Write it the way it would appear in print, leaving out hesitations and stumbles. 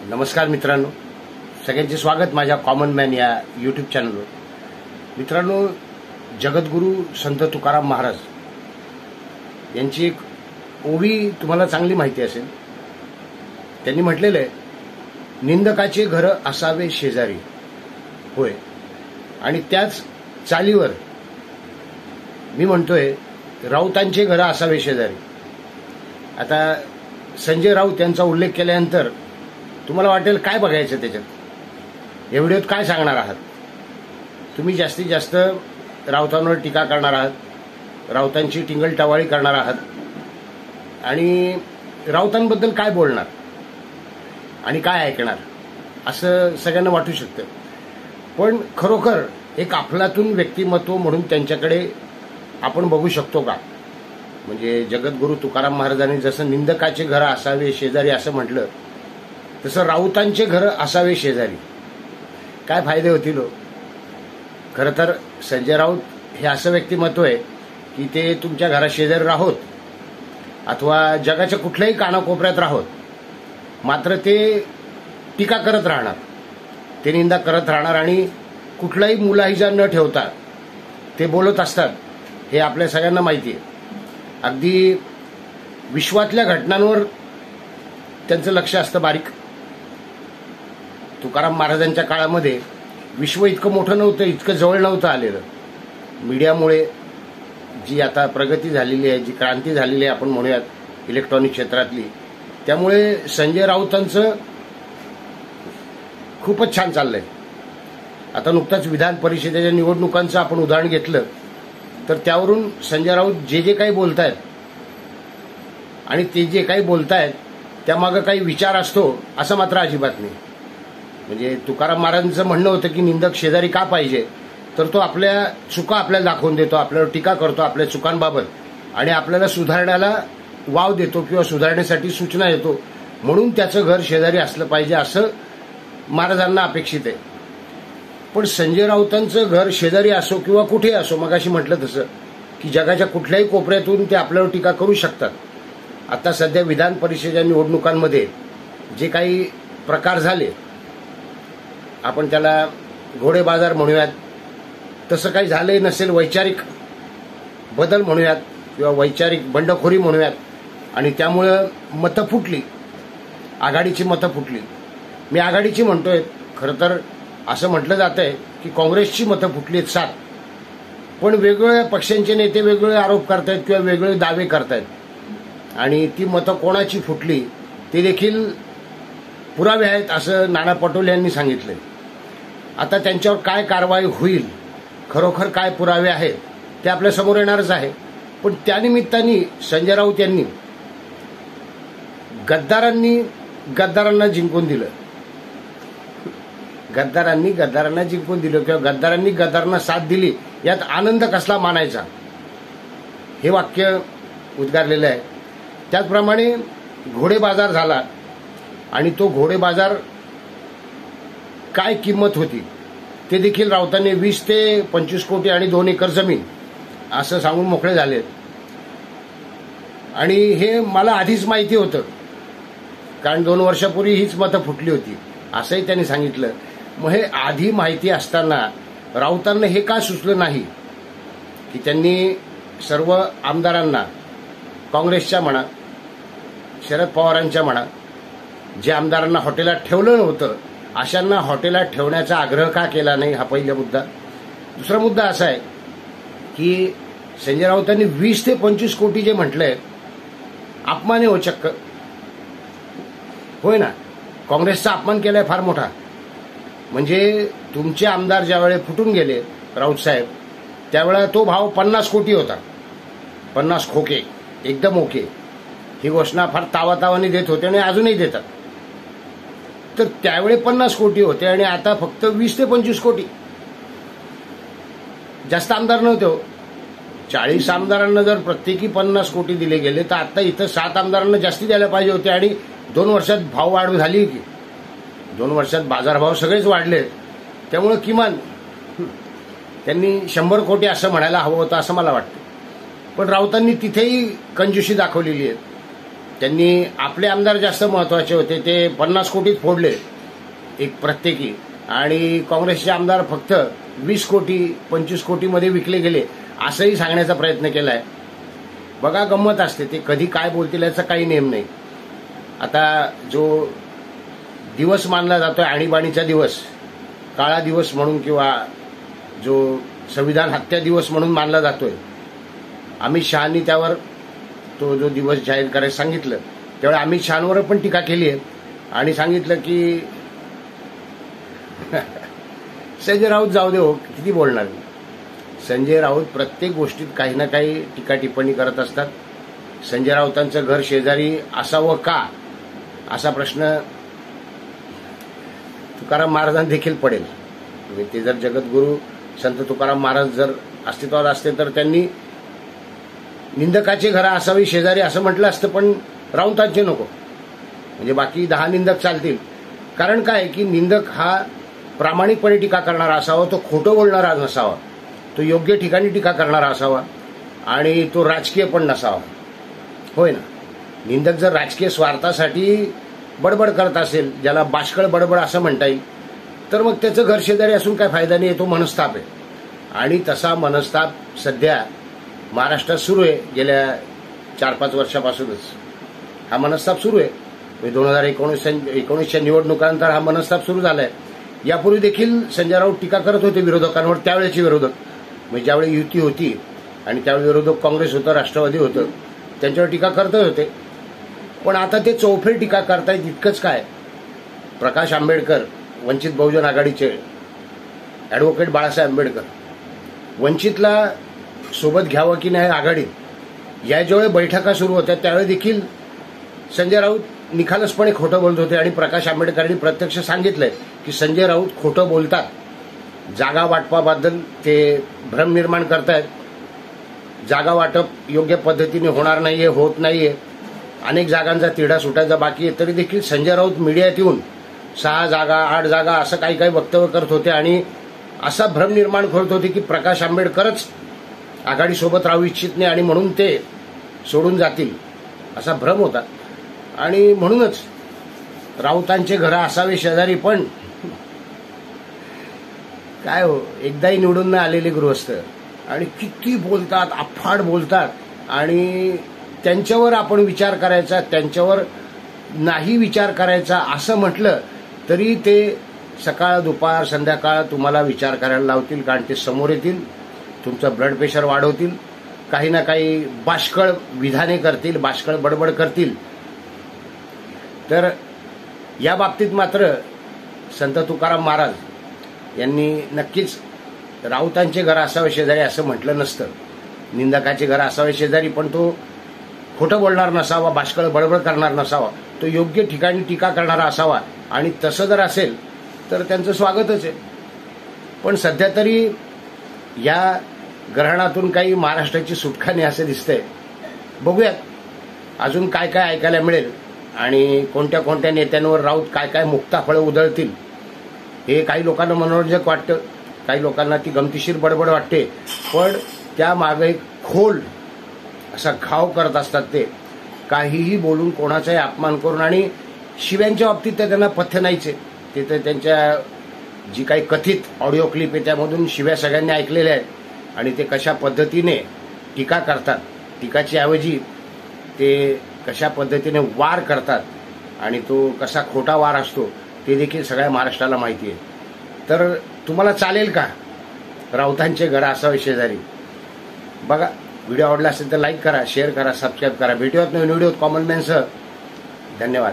नमस्कार मित्रांनो, सगळ्यांचे स्वागत माझ्या कॉमन मॅन या यूट्यूब चॅनलवर. मित्रांनो, जगद्गुरू संत तुकाराम महाराज यांची एक ओवी तुम्हाला चांगली माहिती असेल. त्यांनी म्हटलेलं आहे, निंदकाचे घर असावे शेजारी. होय, आणि त्याच चालीवर मी म्हणतोय, राऊतांचे घर असावे शेजारी. आता संजय राऊत यांचा उल्लेख केल्यानंतर तुम्हाला वाटेल काय बघायचं त्याच्यात, या व्हिडिओत काय सांगणार आहात तुम्ही. जास्तीत जास्त राऊतांवर टीका करणार आहात, राऊतांची टिंगलटवाळी करणार आहात आणि राऊतांबद्दल काय बोलणार आणि काय ऐकणार असं सगळ्यांना वाटू शकतं. पण खरोखर एक अफलातून व्यक्तिमत्व म्हणून त्यांच्याकडे आपण बघू शकतो का? म्हणजे जगद्गुरू तुकाराम महाराजांनी जसं निंदकाचे घर असावे शेजारी असं म्हटलं, तसं राऊतांचे घर असावे शेजारी. काय फायदे होतील हो? खरं तर संजय राऊत हे असं व्यक्तिमत्व आहे की ते तुमच्या घरा शेजारी राहोत अथवा जगाच्या कुठल्याही कानाकोपऱ्यात राहोत, मात्र ते टीका करत राहणार, ते निंदा करत राहणार आणि कुठलाही मुलाहिजा न ठेवता ते बोलत असतात. हे आपल्या सगळ्यांना माहिती आहे. अगदी विश्वातल्या घटनांवर त्यांचं लक्ष असतं बारीक. तुकाराम महाराजांच्या काळामध्ये विश्व इतकं मोठं नव्हतं, इतकं जवळ नव्हतं आलेलं. मीडियामुळे जी आता प्रगती झालेली आहे, जी क्रांती झालेली आहे आपण म्हणूयात इलेक्ट्रॉनिक क्षेत्रातली, त्यामुळे संजय राऊतांचं खूपच छान चाललंय. आता नुकताच विधान परिषदेच्या निवडणुकांचं आपण उदाहरण घेतलं तर त्यावरून संजय राऊत जे काही बोलतायत आणि ते जे काही बोलतायत त्यामागं काही विचार असतो असं मात्र अजिबात नाही. म्हणजे तुकाराम महाराजांचं म्हणणं होतं की निंदक शेजारी का पाहिजे, तर तो आपल्या चुका आपल्याला दाखवून देतो, आपल्यावर टीका करतो आपल्या चुकांबाबत आणि आपल्याला सुधारण्याला वाव देतो किंवा सुधारण्यासाठी सूचना देतो. म्हणून त्याचं घर शेजारी असलं पाहिजे असं महाराजांना अपेक्षित आहे. पण संजय राऊतांचं घर शेजारी असो किंवा कुठेही असो, मगाशी म्हटलं तसं की जगाच्या कुठल्याही कोपऱ्यातून ते आपल्यावर टीका करू शकतात. आता सध्या विधान परिषदेच्या निवडणुकांमध्ये जे काही प्रकार झाले, आपण त्याला घोडे बाजार म्हणूयात, तसं काही झालंय नसेल, वैचारिक बदल म्हणूयात किंवा वैचारिक बंडखोरी म्हणूयात, आणि त्यामुळं मतं फुटली, आघाडीची मतं फुटली. मी आघाडीची म्हणतोय, खरं तर असं म्हटलं जात आहे की काँग्रेसची मतं फुटली आहेत 7. पण वेगवेगळ्या पक्षांचे नेते वेगवेगळे आरोप करतायत किंवा वेगवेगळे दावे करतायत आणि ती मतं कोणाची फुटली ते देखील पुरावे आहेत असं नाना पटोले यांनी सांगितलंय. आता त्यांच्यावर काय कारवाई होईल, खरोखर काय पुरावे आहेत ते आपल्या समोर येणारच आहे. पण त्यानिमित्ताने संजय राऊत यांनी गद्दारांना जिंकून दिलं, गद्दारांना जिंकून दिलं किंवा गद्दारांनी गद्दारांना साथ दिली, यात आनंद कसला मानायचा, हे वाक्य उद्गारलेलं आहे. त्याचप्रमाणे घोडे बाजार झाला आणि तो घोडे बाजार काय किंमत होती ते देखील राऊतांनी 20 ते 25 कोटी आणि 2 एकर जमीन असं सांगून मोकळे झाले. आणि हे मला आधीच माहिती होतं, कारण 2 वर्षापूर्वी हीच मतं फुटली होती असंही त्यांनी सांगितलं. मग हे आधी माहिती असताना राऊतांना हे का सुचलं नाही की त्यांनी सर्व आमदारांना, काँग्रेसच्या म्हणा, शरद पवारांच्या म्हणा, जे आमदारांना हॉटेलात ठेवलं नव्हतं अशांना हॉटेलात ठेवण्याचा आग्रह का केला नाही, हा पहिला मुद्दा. दुसरा मुद्दा असा आहे की संजय राऊतांनी 20 ते 25 कोटी जे म्हटलंय, अपमान हो चक्क. होय ना, काँग्रेसचा अपमान केलाय फार मोठा. म्हणजे तुमचे आमदार ज्यावेळेला फुटून गेले राऊत साहेब, त्यावेळेला तो भाव 50 कोटी होता, 50 खोके, एकदम ओके. ही घोषणा फार तावातावाने देत होते आणि अजूनही देतात. तर त्यावेळी 50 कोटी होते आणि आता फक्त 20 ते 25 कोटी. जास्त आमदार नव्हते हो. 40 आमदारांना जर प्रत्येकी 50 कोटी दिले गेले तर आता इथं 7 आमदारांना जास्ती द्यायला पाहिजे होते. आणि 2 वर्षात भाव वाढ झाली की 2 वर्षात बाजारभाव सगळेच वाढले. त्यामुळे किमान त्यांनी 100 कोटी असं म्हणायला हवं होतं असं मला वाटतं. पण राऊतांनी तिथेही कंजूसी दाखवलेली आहे. त्यांनी आपले आमदार जास्त महत्वाचे होते, ते 50 कोटीत फोडले एक प्रत्येकी, आणि काँग्रेसचे आमदार फक्त 20 कोटी 25 कोटीमध्ये विकले गेले असंही सांगण्याचा प्रयत्न केलाय. बघा, गंमत असते, ते कधी काय बोलतील याचा काही नेम नाही. आता जो दिवस मानला जातोय आणीबाणीचा दिवस, काळा दिवस म्हणून, किंवा जो संविधान हत्या दिवस म्हणून मानला जातोय, अमित शहानी त्यावर तो जो दिवस जाहीर करायला सांगितलं त्यावेळी अमित शहांवर पण टीका केली आहे आणि सांगितलं की संजय राऊत जाऊ दे हो, किती बोलणार. संजय राऊत प्रत्येक गोष्टीत काही ना काही टीका टिप्पणी करत असतात. संजय राऊतांचं घर शेजारी असावं का असा प्रश्न तुकाराम महाराजांना देखील पडेल. म्हणजे ते जर जगद्गुरू संत तुकाराम महाराज जर अस्तित्वात असते तर त्यांनी निंदकाचे घर असावी शेजारी असं म्हटलं असतं, पण राऊतांचे नको. म्हणजे बाकी 10 निंदक चालतील. कारण काय की निंदक हा प्रामाणिकपणे टीका करणारा असावा, तो खोटं बोलणारा नसावा, तो योग्य ठिकाणी टीका करणारा असावा, आणि तो राजकीय पण नसावा. होय ना. निंदक जर राजकीय स्वार्थासाठी बडबड करत असेल, ज्याला बाष्कळ बडबड असं म्हणता येईल, तर मग त्याचं घर शेजारी असून काय फायदा नाही. तो मनस्ताप आहे, आणि तसा मनस्ताप सध्या महाराष्ट्रात सुरू आहे. गेल्या 4-5 वर्षापासूनच हा मनस्ताप सुरू आहे. 2019च्या निवडणुकानंतर हा मनस्ताप सुरू झालाय. यापूर्वी देखील संजय राऊत टीका करत होते विरोधकांवर, त्यावेळेचे विरोधक, म्हणजे ज्यावेळी युती होती आणि त्यावेळी विरोधक काँग्रेस होतं, राष्ट्रवादी होतं, त्यांच्यावर टीका करत होते. पण आता ते चौफेर टीका करतायत. इतकंच काय, प्रकाश आंबेडकर, वंचित बहुजन आघाडीचे ॲडव्होकेट बाळासाहेब आंबेडकर, वंचितला सोबत घ्यावं की नाही आघाडीत, या ज्यावेळी बैठका सुरू होत्या त्यावेळी देखील संजय राऊत निखालसपणे खोटं बोलत होते. आणि प्रकाश आंबेडकरांनी प्रत्यक्ष सांगितलंय की संजय राऊत खोटं बोलतात, जागा वाटपाबद्दल ते भ्रम निर्माण करतायत, जागा वाटप योग्य पद्धतीने होणार नाहीये, होत नाहीये, अनेक जागांचा तिढा सुटायचा बाकी आहे. तरी देखील संजय राऊत मीडियात येऊन 6 जागा 8 जागा असं काही काही वक्तव्य करत होते आणि असा भ्रम निर्माण करत होते की प्रकाश आंबेडकरच आघाडीसोबत राहू इच्छित नाही आणि म्हणून ते सोडून जातील असा भ्रम होता. आणि म्हणूनच राऊतांचे घर असावे शेजारी, पण काय हो, एकदाही निवडून न आलेले गृहस्थ आणि किती बोलतात, अफाट बोलतात. आणि त्यांच्यावर आपण विचार करायचा, त्यांच्यावर नाही विचार करायचा असं म्हटलं तरी ते सकाळ दुपार संध्याकाळ तुम्हाला विचार करायला लावतील. कारण ते समोर येतील, तुमचं ब्लड प्रेशर वाढवतील, काही ना काही बाष्कळ विधाने करतील, बाष्कळ बडबड करतील. तर या बाबतीत मात्र संत तुकाराम महाराज यांनी नक्कीच राऊतांचे घर असावे शेजारी असं म्हटलं नसतं, निंदकाचे घर असावे शेजारी, पण तो खोटं बोलणार नसावा, बाष्कळ बडबड करणार नसावा, तो योग्य ठिकाणी टीका करणारा असावा. आणि तसं जर असेल तर त्यांचं स्वागतच आहे. पण सध्या तरी या ग्रहणातून काही महाराष्ट्राची सुटका नाही असं दिसतंय. बघूयात अजून काय काय ऐकायला मिळेल आणि कोणत्या कोणत्या नेत्यांवर राऊत काय काय मुक्ताफळं उधळतील. हे काही लोकांना मनोरंजक वाटतं, काही लोकांना ती गमतीशीर बडबड वाटते, पण त्यामागे एक खोल असा घाव करत असतात. ते काहीही बोलून, कोणाचाही अपमान करून, आणि शिव्यांच्या बाबतीत तर त्यांना पथ्य नाहीच आहे. ते तर त्यांच्या जी काही कथित ऑडिओ क्लिप आहे त्यामधून शिव्या सगळ्यांनी ऐकलेल्या आहेत आणि ते कशा पद्धतीने टीका करतात, टीकाची ऐवजी ते कशा पद्धतीने वार करतात आणि तो कसा खोटा वार असतो ते देखील सगळ्या महाराष्ट्राला माहिती आहे. तर तुम्हाला चालेल का राऊतांचे घर असावे शेजारी? बघा, व्हिडिओ आवडला असेल तर लाईक करा, शेअर करा, सबस्क्राईब करा. भेटूयात नवीन व्हिडिओत कॉमन मॅनसह. धन्यवाद.